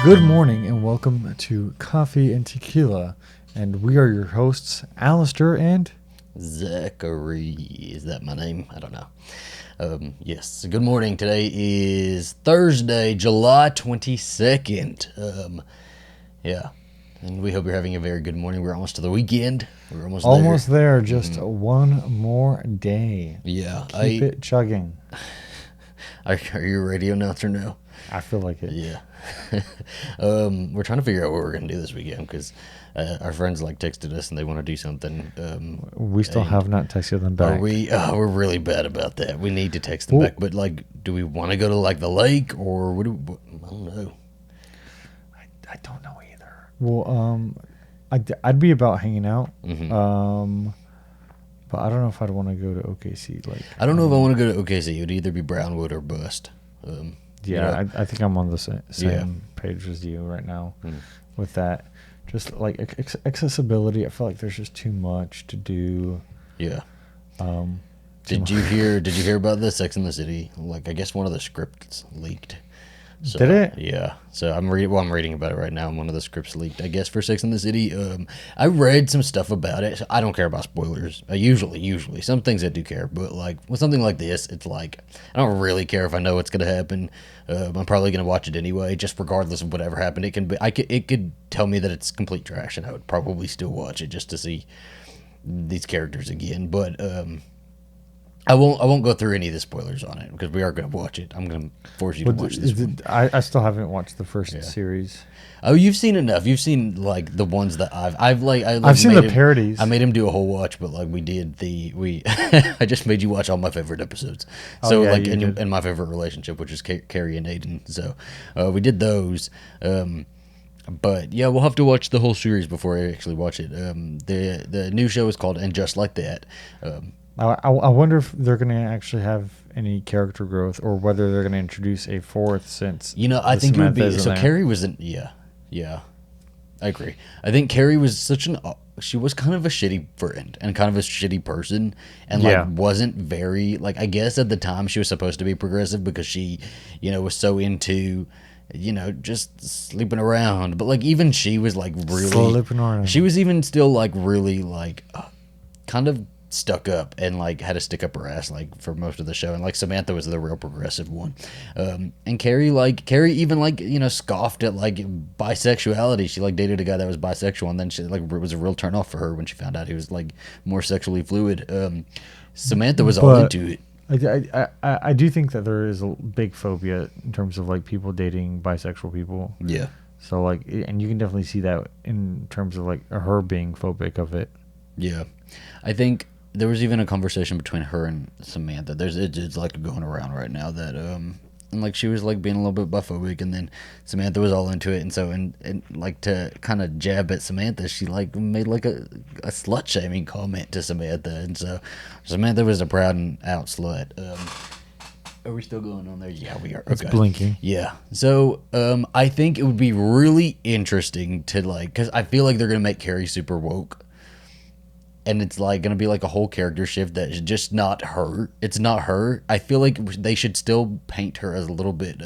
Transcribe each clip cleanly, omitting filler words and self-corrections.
Good morning and welcome to Coffee and Tequila, and we are your hosts, Alastair and Zachary. Is that my name? I don't know. Yes, good morning. Today is Thursday, July 22nd. Yeah, and we hope you're having a very good morning. We're almost to the weekend. We're almost there. Just one more day. Yeah. Keep it chugging. Are you a radio announcer now? I feel like it. Yeah. We're trying to figure out what we're going to do this weekend because our friends texted us and they want to do something. We still have not texted them back. We're really bad about that. We need to text them back. But do we want to go to the lake or I don't know. I don't know either. Well, I'd be about hanging out. Mm-hmm. But I don't know if I'd want to go to OKC. I don't know if I want to go to OKC. It would either be Brownwood or bust. Yeah, I think I'm on the same page as you right now with that. Just accessibility, I feel like there's just too much to do. Yeah. Did you hear about the Sex and the City? I guess one of the scripts leaked. So, did it? Yeah. So I'm reading about it right now. One of the scripts leaked, I guess, for Sex and the City. I read some stuff about it. I don't care about spoilers. Usually, some things I do care, but with something like this, it's I don't really care if I know what's gonna happen. I'm probably gonna watch it anyway, just regardless of whatever happened. It could tell me that it's complete trash, and I would probably still watch it just to see these characters again. But I won't go through any of the spoilers on it because we are going to watch it. I'm going to force you to watch this one. I still haven't watched the first series. Oh, you've seen enough. You've seen the ones that I've seen the parodies. I made him do a whole watch, but we did I just made you watch all my favorite episodes. So in my favorite relationship, which is Carrie and Aiden. So we did those. But yeah, we'll have to watch the whole series before I actually watch it. The new show is called And Just Like That. I wonder if they're going to actually have any character growth or whether they're going to introduce a fourth since. I think it would be. So Carrie was Yeah. I agree. I think Carrie was she was kind of a shitty friend and kind of a shitty person and wasn't very, I guess at the time she was supposed to be progressive because she, was so into, just sleeping around. But even she was really. Sleeping around. She was even still really kind of stuck up and had to stick up her ass for most of the show, and Samantha was the real progressive one, and Carrie even scoffed at bisexuality. She dated a guy that was bisexual, and then she it was a real turn off for her when she found out he was more sexually fluid. Samantha was all into it. I do think that there is a big phobia in terms of people dating bisexual people. Yeah. So and you can definitely see that in terms of her being phobic of it. Yeah, I think there was even a conversation between her and Samantha. It's going around right now that and she was being a little bit biphobic, and then Samantha was all into it, and so and to kind of jab at Samantha, she made a slut shaming comment to Samantha, and so Samantha was a proud and out slut. Are we still going on there? Yeah, we are. It's blinking. Yeah. So I think it would be really interesting to because I feel like they're gonna make Carrie super woke. And it's going to be a whole character shift that's just not her. It's not her. I feel like they should still paint her as a little bit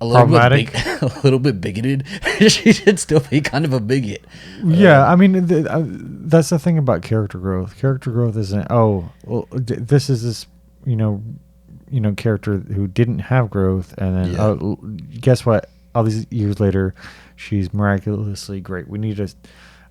problematic, a little bit bigoted. She should still be kind of a bigot. Yeah, I mean that's the thing about character growth. Character growth isn't this is this character who didn't have growth, and then guess what? All these years later, she's miraculously great. We need to.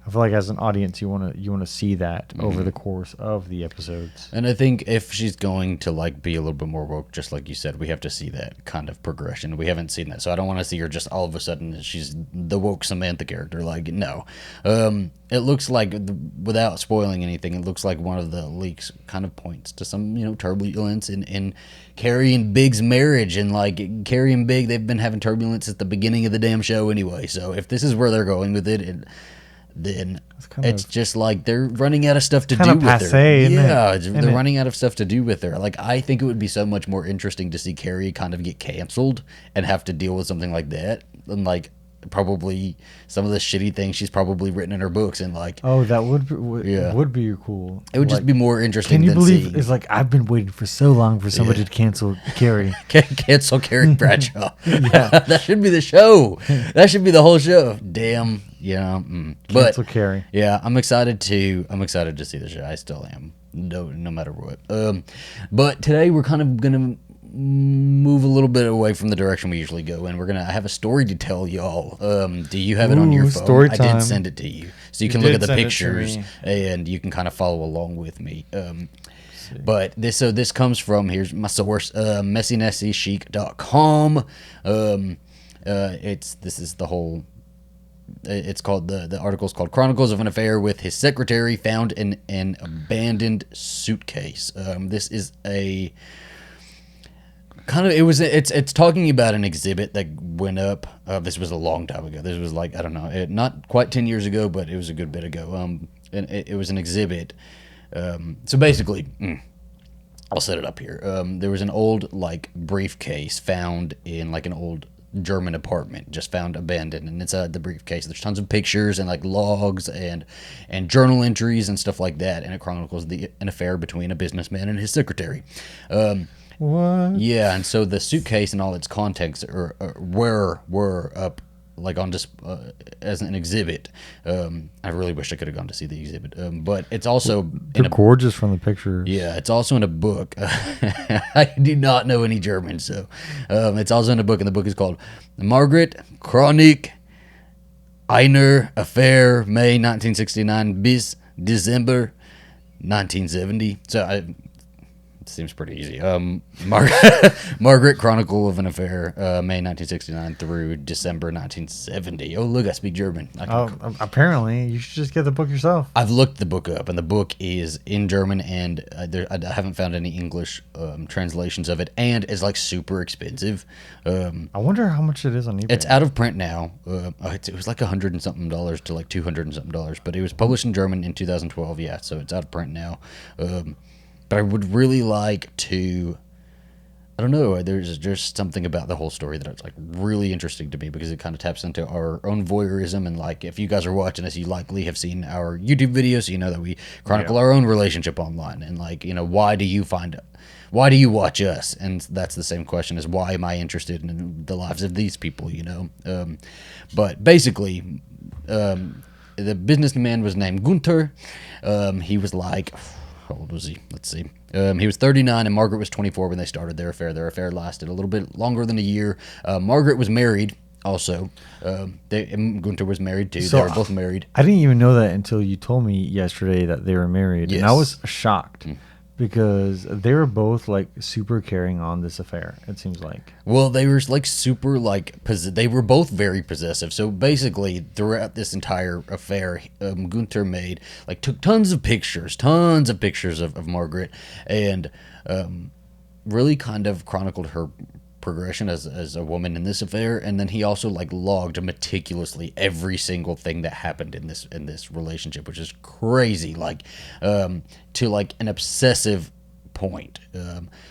I feel like as an audience, you want to see that over the course of the episodes. And I think if she's going to be a little bit more woke, just like you said, we have to see that kind of progression. We haven't seen that, so I don't want to see her just all of a sudden she's the woke Samantha character. No, it looks without spoiling anything, it looks like one of the leaks kind of points to some turbulence in Carrie and Big's marriage, and Carrie and Big, they've been having turbulence at the beginning of the damn show anyway. So if this is where they're going with it. Then it's just they're running out of stuff to do with her. Yeah, they're running out of stuff to do with her. I think it would be so much more interesting to see Carrie kind of get canceled and have to deal with something like that. And probably some of the shitty things she's probably written in her books, and like, oh, that would be cool. It would just be more interesting. Can you than believe seeing, it's like I've been waiting for so long for somebody to cancel Carrie. cancel Carrie Bradshaw? Yeah. That should be the show. That should be the whole show. Damn. Yeah. Cancel Carrie. Yeah, I'm excited to see the show. I still am. No matter what. But today we're kind of gonna move a little bit away from the direction we usually go, and I have a story to tell y'all. Do you have it on your phone? Story I time. did send it to you, so you can look at the pictures and you can kind of follow along with me. But this comes from, here's my source, messinessiechic.com. It's called, the article's called Chronicles of an Affair with His Secretary Found in an Abandoned Suitcase. This is a kind of, it's talking about an exhibit that went up. This was a long time ago. This was like, I don't know, not quite 10 years ago, but it was a good bit ago. And it was an exhibit. So basically, I'll set it up here. There was an old like briefcase found in like an old German apartment, just found abandoned, and inside the briefcase there's tons of pictures and like logs and journal entries and stuff like that, and it chronicles an affair between a businessman and his secretary. What? Yeah, and so the suitcase and all its contents were up like on as an exhibit. I really wish I could have gone to see the exhibit, but it's also They're gorgeous from the pictures. Yeah, it's also in a book. I do not know any German, so it's also in a book, and the book is called Margaret Chronik Einer Affair, May 1969 bis December 1970. So it seems pretty easy. Margaret Chronicle of an Affair, May 1969 through December 1970. Oh, look, I speak German. Apparently, you should just get the book yourself. I've looked the book up, and the book is in German, and I haven't found any English translations of it, and it's like super expensive. I wonder how much it is on eBay. It's out of print now. It was like $100 and something to like $200 and something, but it was published in German in 2012. Yeah, so it's out of print now. But I would really like to, I don't know, there's just something about the whole story that's like really interesting to me, because it kind of taps into our own voyeurism, and like if you guys are watching this, you likely have seen our YouTube videos, so you know that we chronicle our own relationship online, and like, you know, why do you watch us? And that's the same question as why am I interested in the lives of these people, you know? But basically, the businessman was named Gunther. He was like, how old was he? Let's see. He was 39 and Margaret was 24 when they started their affair. Their affair lasted a little bit longer than a year. Margaret was married also. Gunther was married too. So they were both married. I didn't even know that until you told me yesterday that they were married. Yes. And I was shocked. Because they were both like super carrying on this affair, it seems like. Well, they were like super like they were both very possessive. So basically, throughout this entire affair, Gunther took tons of pictures of Margaret, and really kind of chronicled her progression as a woman in this affair. And then he also like logged meticulously every single thing that happened in this relationship, which is crazy, like to like an obsessive point.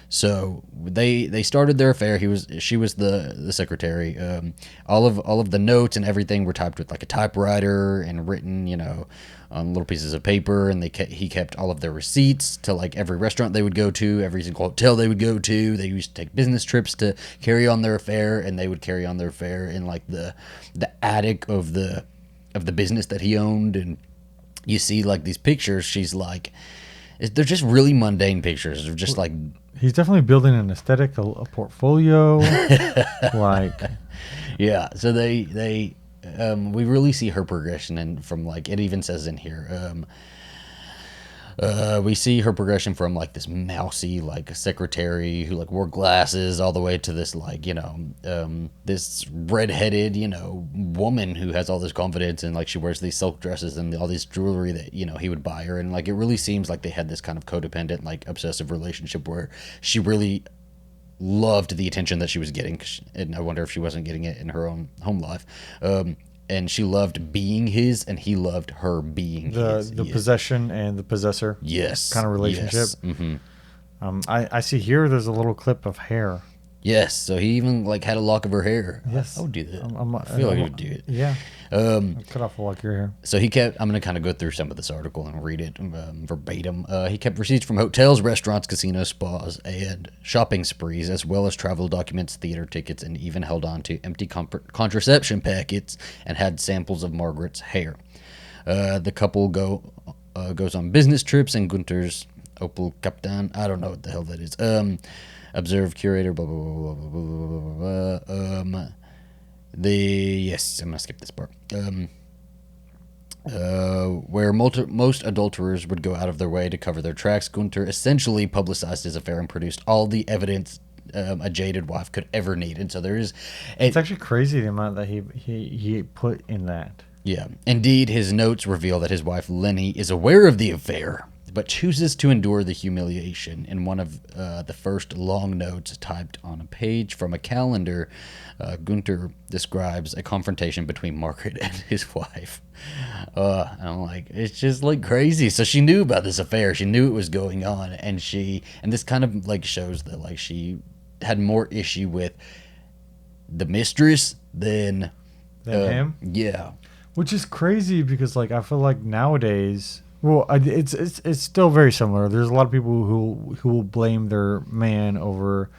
So they started their affair. She was the secretary. All of the notes and everything were typed with like a typewriter and written, you know, on little pieces of paper, and he kept all of their receipts to like every restaurant they would go to, every single hotel they would go to. They used to take business trips to carry on their affair, and they would carry on their affair in like the attic of the business that he owned. And you see like these pictures, she's like, they're just really mundane pictures. They're just like, he's definitely building an aesthetic, a portfolio. Like, yeah. So we really see her progression, and from like, it even says in here, we see her progression from like this mousy like secretary who like wore glasses all the way to this like, you know, this redheaded, you know, woman who has all this confidence, and like she wears these silk dresses and all this jewelry that, you know, he would buy her. And like, it really seems like they had this kind of codependent like obsessive relationship where she really loved the attention that she was getting, and I wonder if she wasn't getting it in her own home life. And she loved being his, and he loved her being his. The possession and the possessor. Yes. Kind of relationship. Yes. Mm-hmm. I see here there's a little clip of hair. Yes, so he even like had a lock of her hair. Yes. I would do that. I feel like he would do it. Yeah. Cut off a lock of your hair. So he kept. I'm going to kind of go through some of this article and read it verbatim. He kept receipts from hotels, restaurants, casinos, spas, and shopping sprees, as well as travel documents, theater tickets, and even held on to empty contraception packets and had samples of Margaret's hair. The couple goes on business trips in Gunter's Opel Kaptan. I don't know what the hell that is. Observed curator. Blah blah blah blah blah blah blah. Yes, I'm gonna skip this part. Where most adulterers would go out of their way to cover their tracks, Gunter essentially publicized his affair and produced all the evidence a jaded wife could ever need. And so there is. It's actually crazy the amount that he put in that. Yeah, indeed, his notes reveal that his wife Lenny is aware of the affair, but chooses to endure the humiliation. In one of the first long notes typed on a page from a calendar, Gunter describes a confrontation between Margaret and his wife. And I'm like, it's just like crazy. So she knew about this affair. She knew it was going on, and this kind of like shows that like she had more issue with the mistress than him. Yeah, which is crazy because like I feel like nowadays. Well, it's still very similar. There's a lot of people who will blame their man over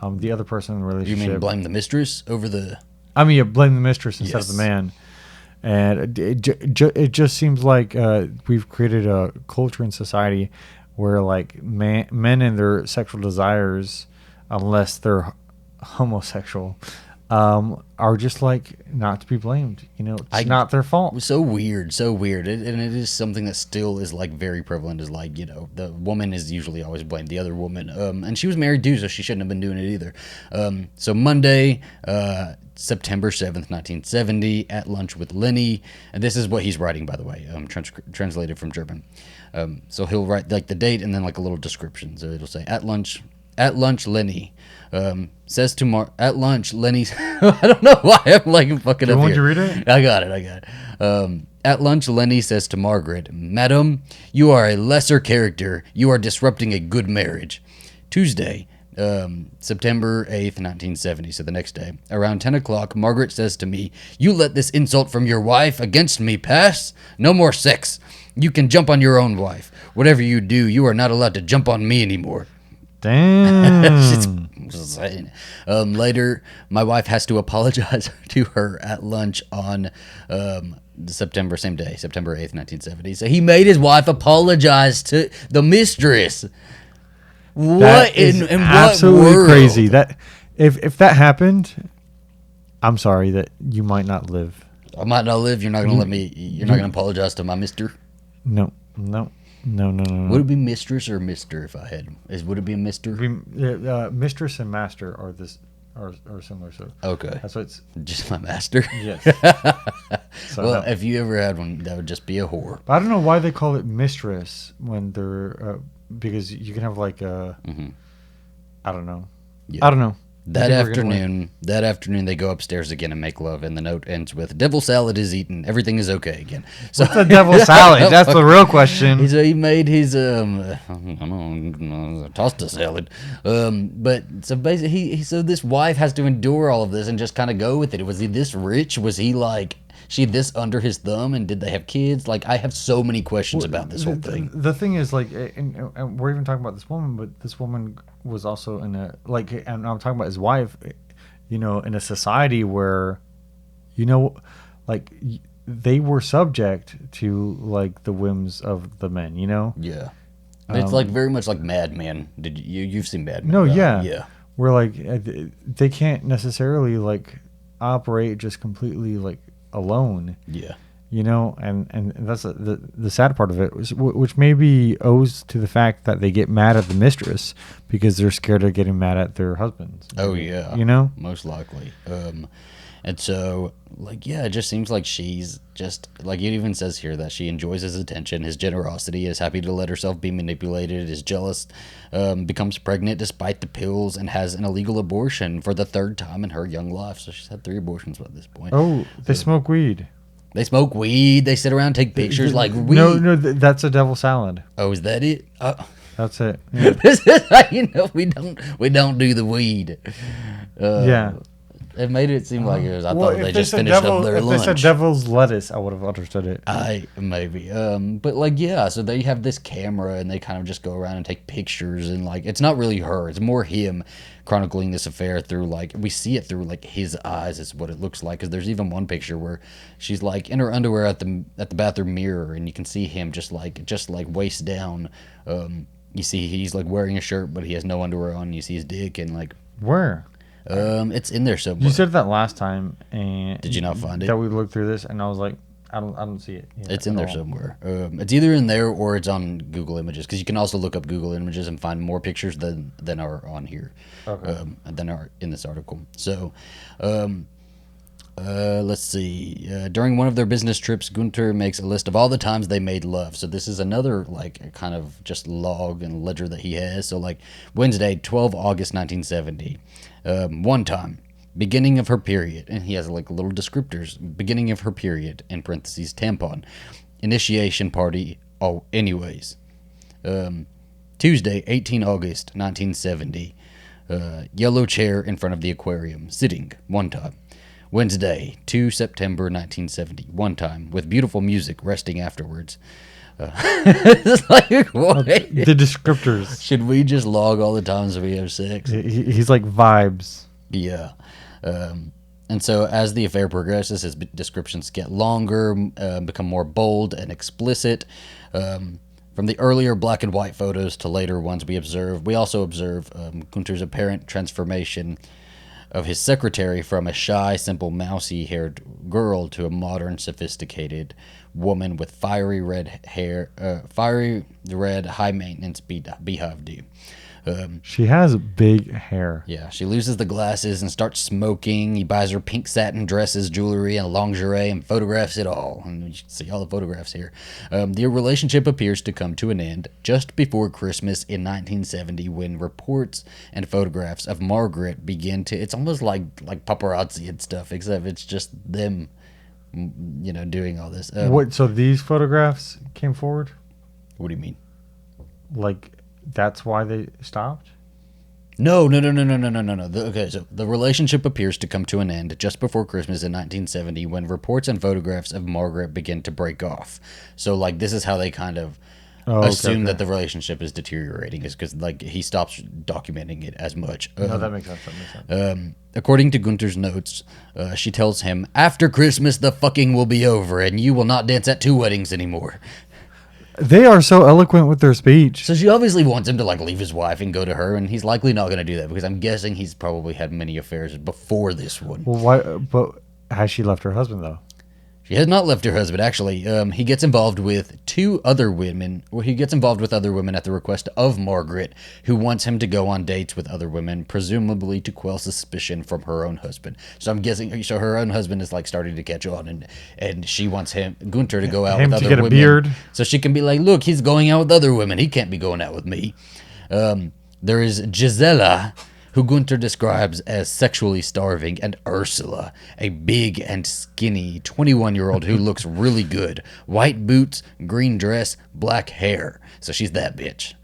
the other person in the relationship. You mean blame the mistress over the? I mean, blame the mistress instead of the man. And it just seems like we've created a culture in society where like men and their sexual desires, unless they're homosexual, are just like not to be blamed. You know, it's not their fault. So weird. And it is something that still is like very prevalent. Is like, you know, the woman is usually always blamed the other woman. And she was married too, so she shouldn't have been doing it either. So Monday, September 7th, 1970, at lunch with Lenny. And this is what he's writing, by the way, translated from German. So he'll write like the date and then like a little description. So it'll say at lunch, Lenny. Says to at lunch, Lenny. I don't know why I'm like fucking up here. You read it? I got it. At lunch, Lenny says to Margaret, "Madam, you are a lesser character. You are disrupting a good marriage." Tuesday, September 8th, 1970, so the next day. Around 10 o'clock, Margaret says to me, "You let this insult from your wife against me pass? No more sex. You can jump on your own wife. Whatever you do, you are not allowed to jump on me anymore." Damn. Later, my wife has to apologize to her at lunch on September 8th, 1970. So he made his wife apologize to the mistress. What in what absolutely world? Crazy. That if that happened, I'm sorry that you might not live. I might not live. You're not gonna let me. You're not gonna apologize to my mister. No. Would it be mistress or mister if I had? Would it be a mister? Mistress and master are similar. So okay, that's what it's just my master. Yes. So well, if you ever had one, that would just be a whore. But I don't know why they call it mistress when they're because you can have like a I don't know. Yeah. I don't know. That afternoon, they go upstairs again and make love, and the note ends with, "Devil salad is eaten. Everything is okay again." So what's a devil salad? That's the real question. He made his I don't know, tosta salad. But so basically, so this wife has to endure all of this and just kind of go with it. Was he this rich? Was he like she this under his thumb? And did they have kids? Like, I have so many questions about this whole thing. The thing is, like, and we're even talking about this woman, but this woman was also in a, like, and I'm talking about his wife, you know, in a society where, you know, like, they were subject to, like, the whims of the men, you know? Yeah. It's, like, very much like Mad Men. You've seen Mad Men? No, right? yeah. Yeah. Where, like, they can't necessarily, like, operate just completely, like, alone. Yeah. You know, and that's the sad part of it, which maybe owes to the fact that they get mad at the mistress because they're scared of getting mad at their husbands. Oh, yeah. You know? Most likely. And so, like, yeah, it just seems like she's just, like, it even says here that she enjoys his attention, his generosity, is happy to let herself be manipulated, is jealous, becomes pregnant despite the pills, and has an illegal abortion for the third time in her young life. So she's had 3 abortions by this point. Oh, they smoke weed. They smoke weed. They sit around, take pictures like weed. No, that's a devil salad. Oh, is that it? That's it. Yeah. This is how you know we don't do the weed. Yeah. It made it seem like it was. I Well, thought they if just said finished devil, up their if lunch. they said devil's lettuce, I would have understood it. Maybe. But like, yeah, so they have this camera and they kind of just go around and take pictures, and like, it's not really her, it's more him chronicling this affair through, like, we see it through like his eyes is what it looks like, because there's even one picture where she's like in her underwear at the bathroom mirror, and you can see him just like waist down. You see he's like wearing a shirt, but he has no underwear on. You see his dick, and like, Where? it's in there somewhere. You said that last time, and Did you not find it? That we looked through this, and I was like, I don't see it. Yeah, it's in there somewhere. It's either in there or it's on Google Images, because you can also look up Google Images and find more pictures than are on here, than are in this article. So, let's see. During one of their business trips, Gunter makes a list of all the times they made love. So this is another like kind of just log and ledger that he has. So like Wednesday, 12 August 1970. One time, beginning of her period, and he has like little descriptors. Beginning of her period, in parentheses, tampon. Initiation party, oh, anyways. Tuesday, 18 August 1970. Yellow chair in front of the aquarium, sitting, one time. Wednesday, 2 September 1970, one time, with beautiful music, resting afterwards. It's like, the descriptors. Should we just log all the times we have sex? He's like vibes. Yeah. And so as the affair progresses, his descriptions get longer, become more bold and explicit. From the earlier black and white photos to later ones we also observe Gunter's apparent transformation of his secretary from a shy, simple, mousy-haired girl to a modern, sophisticated woman with fiery red, high-maintenance beehive do. She has big hair. Yeah, she loses the glasses and starts smoking. He buys her pink satin dresses, jewelry, and lingerie, and photographs it all. And you can see all the photographs here. The relationship appears to come to an end just before Christmas in 1970, when reports and photographs of Margaret begin to... It's almost like paparazzi and stuff, except it's just them, doing all this. So these photographs came forward? What do you mean? Like... That's why they stopped? No. Okay, so the relationship appears to come to an end just before Christmas in 1970, when reports and photographs of Margaret begin to break off. So, like, this is how they kind of assume that the relationship is deteriorating, is because, like, he stops documenting it as much. No, that makes sense. According to Gunter's notes, she tells him, "After Christmas, the fucking will be over, and you will not dance at 2 weddings anymore." They are so eloquent with their speech. So she obviously wants him to like leave his wife and go to her, and he's likely not going to do that, because I'm guessing he's probably had many affairs before this one. Well, why? But has she left her husband though? She has not left her husband, actually. He gets involved with 2 other women. Well, he gets involved with other women at the request of Margaret, who wants him to go on dates with other women, presumably to quell suspicion from her own husband. So I'm guessing, so her own husband is like starting to catch on, and she wants Gunter to go out with other women. Him to get a beard. So she can be like, look, he's going out with other women. He can't be going out with me. There is Gisela, who Gunter describes as sexually starving, and Ursula, a big and skinny 21-year-old who looks really good. White boots, green dress, black hair. So she's that bitch.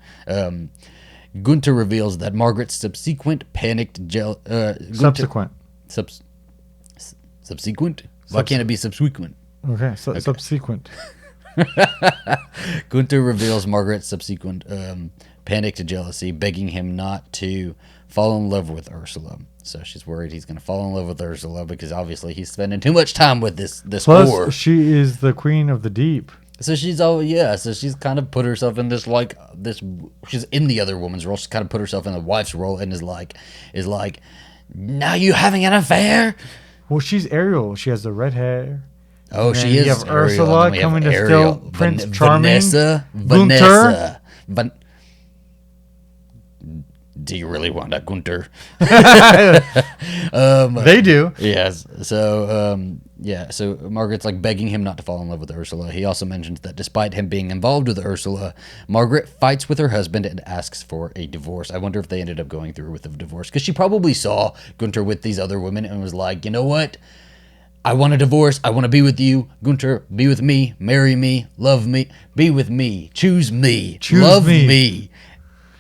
Gunter reveals that Margaret's subsequent panicked Subsequent? Why can't it be subsequent? Okay, subsequent. Gunter reveals Margaret's subsequent panicked jealousy, begging him not to fall in love with Ursula. So she's worried he's going to fall in love with Ursula, because obviously he's spending too much time with this Plus, whore. she is the queen of the deep. So she's so she's kind of put herself in this she's in the other woman's role. She's kind of put herself in the wife's role, and is like, now you having an affair? Well, she's Ariel. She has the red hair. Oh, she is. You have Ariel, Ursula coming to steal Prince Charming. Vanessa. Do you really want that, Gunter? They do. Yes. So, so Margaret's like begging him not to fall in love with Ursula. He also mentions that despite him being involved with Ursula, Margaret fights with her husband and asks for a divorce. I wonder if they ended up going through with the divorce, because she probably saw Gunter with these other women and was like, you know what? I want a divorce. I want to be with you. Gunter, be with me. Marry me. Love me. Be with me. Choose me. Love me.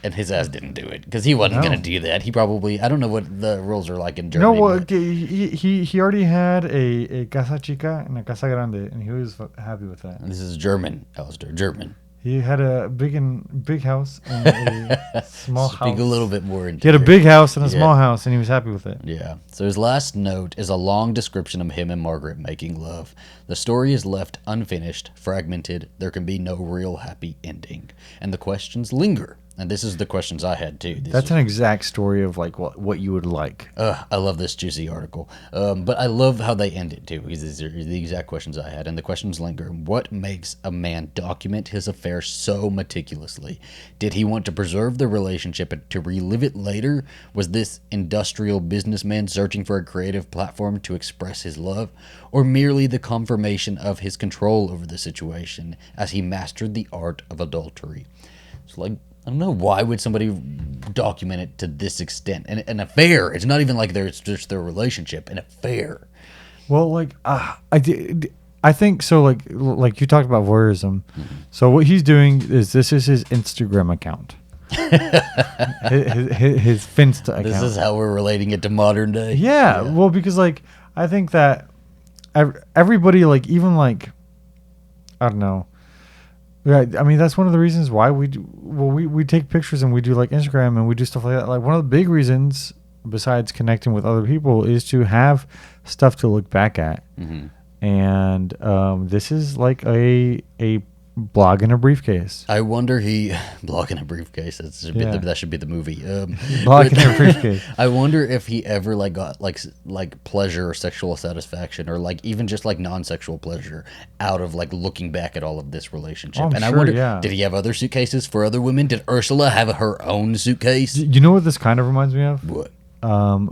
And his ass didn't do it because he wasn't going to do that. He probably, I don't know what the rules are like in Germany. No, well, he already had a casa chica and a casa grande, and he was happy with that. This is German, Alastair, German. He had a big house and a small house. Speak a little bit more into He had a big house and a small house, and he was happy with it. Yeah. So his last note is a long description of him and Margaret making love. The story is left unfinished, fragmented. There can be no real happy ending. And the questions linger. And this is the questions I had too. That's an exact story of like what you would like. I love this juicy article. But I love how they end it too. These are the exact questions I had. And the questions linger. What makes a man document his affair so meticulously? Did he want to preserve the relationship and to relive it later? Was this industrial businessman searching for a creative platform to express his love? Or merely the confirmation of his control over the situation as he mastered the art of adultery? It's like, I don't know, why would somebody document it to this extent? An affair. It's not even like it's just their relationship. An affair. Well, like I think so. Like you talked about voyeurism. Mm-hmm. So what he's doing is this is his Instagram account. his Finsta account. This is how we're relating it to modern day. Yeah. Well, because like I think that everybody, like even like I don't know. Yeah, I mean that's one of the reasons why we take pictures and we do like Instagram and we do stuff like that. Like one of the big reasons, besides connecting with other people, is to have stuff to look back at. Mm-hmm. And this is like a blog in a briefcase. I wonder blog in a briefcase. That should be the movie. Blog in a briefcase. I wonder if he ever like got like pleasure or sexual satisfaction or like even just like non-sexual pleasure out of like looking back at all of this relationship. And sure, I wonder, did he have other suitcases for other women? Did Ursula have her own suitcase? You know what this kind of reminds me of? What?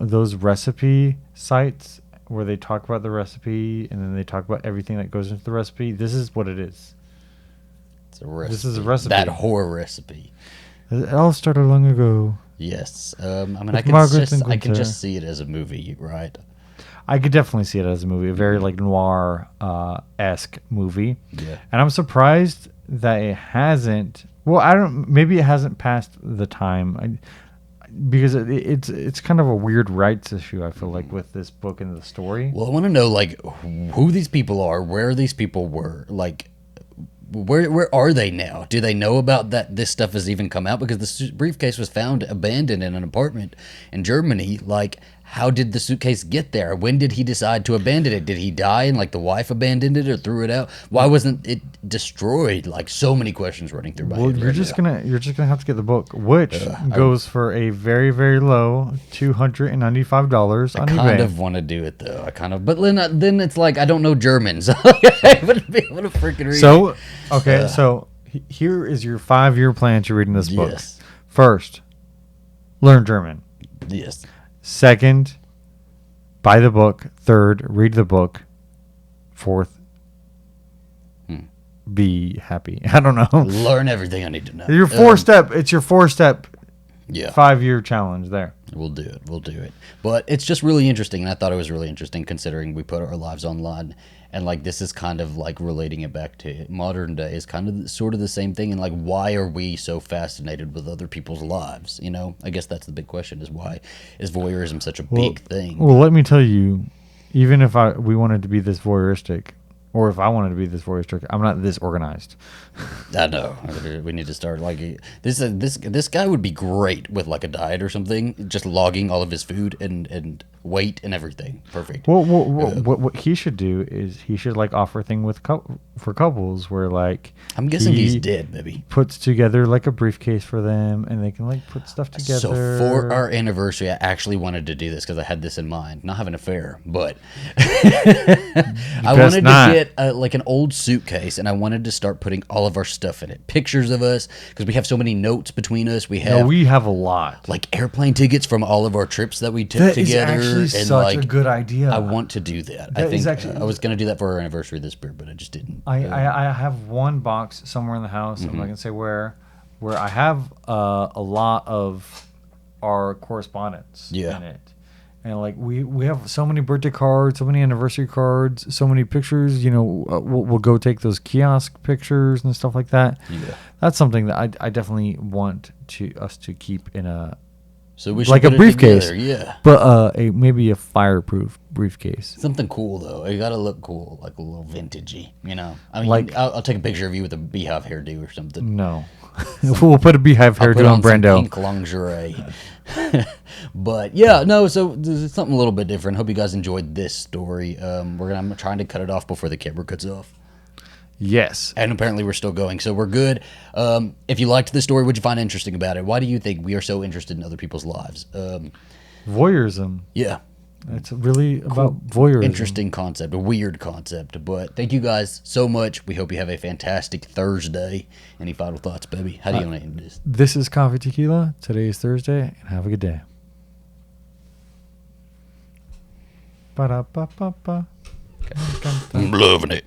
Those recipe sites where they talk about the recipe and then they talk about everything that goes into the recipe. This is what it is. This is a recipe. That whore recipe. It all started long ago. Yes. I mean, I can just see it as a movie, right? I could definitely see it as a movie, a very like noir-esque movie. Yeah. And I'm surprised that it hasn't. Well, maybe it hasn't passed the time. Because it's kind of a weird rights issue, I feel like, with this book and the story. Well, I want to know like who these people are, where these people were, like. Where are they now? Do they know about that this stuff has even come out? Because the briefcase was found abandoned in an apartment in Germany. Like, how did the suitcase get there? When did he decide to abandon it? Did he die and like the wife abandoned it or threw it out? Why wasn't it destroyed? Like so many questions running through my head. Well, you're just gonna have to get the book, which goes for a very, very low $295 on eBay. I kind of want to do it though. But then it's like I don't know German, so I wouldn't be able to freaking read. So okay, so here is your 5-year plan to reading this book. Yes. First, learn German. Yes. Second, buy the book. Third, read the book. Fourth, be happy. I don't know. Learn everything I need to know. It's your 4-step 5-year challenge there. We'll do it. But it's just really interesting, and I thought it was really interesting considering we put our lives online. And like this is kind of like relating it back to modern day is kind of sort of the same thing. And like, why are we so fascinated with other people's lives? You know, I guess that's the big question: is why is voyeurism such a big thing? Well, let me tell you, even if we wanted to be this voyeuristic, or if I wanted to be this voyeuristic, I'm not this organized. I know. We need to start like this guy would be great with like a diet or something, just logging all of his food and weight and everything. Perfect. Well, what he should do is he should like offer a thing for couples where like I'm guessing he's dead, maybe puts together like a briefcase for them and they can like put stuff together. So for our anniversary, I actually wanted to do this because I had this in mind. Not having an affair, but I wanted to get like an old suitcase and I wanted to start putting all of our stuff in it. Pictures of us because we have so many notes between us. We have a lot, like airplane tickets from all of our trips that we took together. And such a good idea. I want to do that. I think I was going to do that for our anniversary this year, but I just didn't. I have one box somewhere in the house. I'm not going to say where I have a lot of our correspondence in it. And like we have so many birthday cards, so many anniversary cards, so many pictures. You know, we'll go take those kiosk pictures and stuff like that. Yeah. That's something that I definitely want us to keep in a So we should like a put it briefcase. together, yeah. But maybe a fireproof briefcase. Something cool though. It gotta look cool, like a little vintagey. You know, I mean, Like- I'll take a picture of you with a beehive hairdo or something. No, we'll put a beehive I'll put hairdo on on some Brando. pink lingerie. But yeah, no. So this is something a little bit different. Hope you guys enjoyed this story. I'm trying to cut it off before the camera cuts off. Yes. And apparently we're still going, so we're good. If you liked the story, what'd you find interesting about it? Why do you think we are so interested in other people's lives? Voyeurism. Yeah. It's really about voyeurism. Interesting concept, a weird concept. But thank you guys so much. We hope you have a fantastic Thursday. Any final thoughts, baby? How do you want to end this? This is Coffee Tequila. Today is Thursday, and have a good day. Ba-da-ba-ba-ba. I'm loving it.